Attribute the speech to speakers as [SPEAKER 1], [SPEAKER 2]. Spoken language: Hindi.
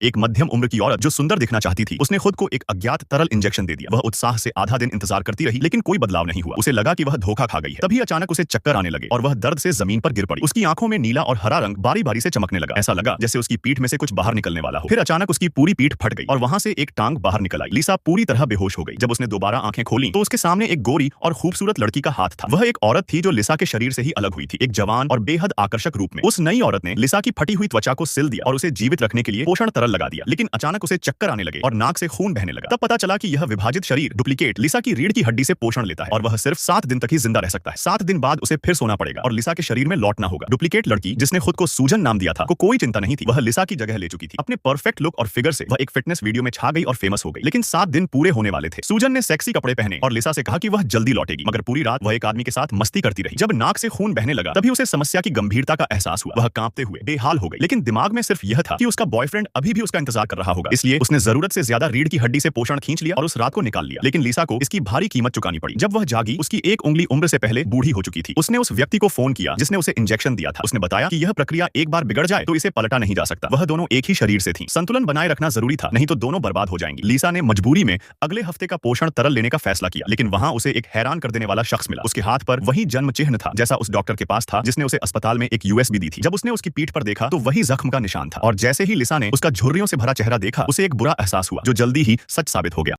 [SPEAKER 1] एक मध्यम उम्र की औरत जो सुंदर दिखना चाहती थी, उसने खुद को एक अज्ञात तरल इंजेक्शन दे दिया। वह उत्साह से आधा दिन इंतजार करती रही, लेकिन कोई बदलाव नहीं हुआ। उसे लगा कि वह धोखा खा गई है। तभी अचानक उसे चक्कर आने लगे और वह दर्द से जमीन पर गिर पड़ी। उसकी आंखों में नीला और हरा रंग बारी बारी से चमकने लगा। ऐसा लगा जैसे उसकी पीठ में से कुछ बाहर निकलने वाला हो। फिर अचानक उसकी पूरी पीठ फट गई और वहां से एक टांग बाहर निकल आई। लिसा पूरी तरह बेहोश हो गई। जब उसने दोबारा आंखें खोली तो उसके सामने एक गोरी और खूबसूरत लड़की का हाथ था। वह एक औरत थी जो लिसा के शरीर से ही अलग हुई थी, एक जवान और बेहद आकर्षक रूप में। उस नई औरत ने लिसा की फटी हुई त्वचा को सिल दिया और उसे जीवित रखने के लिए पोषण तरल लगा दिया। लेकिन अचानक उसे चक्कर आने लगे और नाक से खून बहने लगा। तब पता चला कि यह विभाजित शरीर डुप्लीकेट लिसा की रीढ़ की हड्डी से पोषण लेता है और वह सिर्फ 7 दिन तक ही जिंदा रह सकता है। 7 दिन बाद उसे फिर सोना पड़ेगा और लिसा के शरीर में लौटना होगा। डुप्लीकेट लड़की, जिसने खुद को सूजन नाम दिया था, को कोई चिंता नहीं थी। वह लिसा की जगह ले चुकी थी। अपने परफेक्ट लुक और फिगर से वह एक फिटनेस वीडियो में छा गई और फेमस हो गई। लेकिन 7 दिन पूरे होने वाले थे। सूजन ने सेक्सी कपड़े पहने और लिसा से कहा कि वह जल्दी लौटेगी, मगर पूरी रात वह एक आदमी के साथ मस्ती करती रही। जब नाक से खून बहने लगा तभी उसे समस्या की गंभीरता का एहसास हुआ। वह कांपते हुए बेहाल हो गई, लेकिन दिमाग में सिर्फ यह था कि उसका बॉयफ्रेंड अभी भी उसका इंतजार कर रहा होगा। इसलिए उसने जरूरत से ज्यादा रीढ़ की हड्डी से पोषण खींच लिया और उस रात को निकाल लिया। लेकिन लिसा को इसकी भारी कीमत चुकानी पड़ी। जब वह जागी, उसकी एक उंगली उम्र से पहले बूढ़ी हो चुकी थी। उसने उस व्यक्ति को फोन किया जिसने उसे इंजेक्शन दिया था। उसने बताया कि यह प्रक्रिया एक बार बिगड़ जाए तो इसे पलटा नहीं जा सकता। वह दोनों एक ही शरीर से थीं। संतुलन बनाए रखना जरूरी था, नहीं तो दोनों बर्बाद हो जाएंगी। लिसा ने मजबूरी में अगले हफ्ते का पोषण तरल लेने का फैसला किया, लेकिन वहां उसे एक हैरान कर देने वाला शख्स मिला। उसके हाथ पर वही जन्म चिन्ह था जैसा उस डॉक्टर के पास था जिसने उसे अस्पताल में एक यूएसबी दी थी। जब उसने उसकी पीठ पर देखा तो वही जख्म का निशान था और जैसे ही लिसा ने उसका झुर्रियों से भरा चेहरा देखा, उसे एक बुरा एहसास हुआ जो जल्दी ही सच साबित हो गया।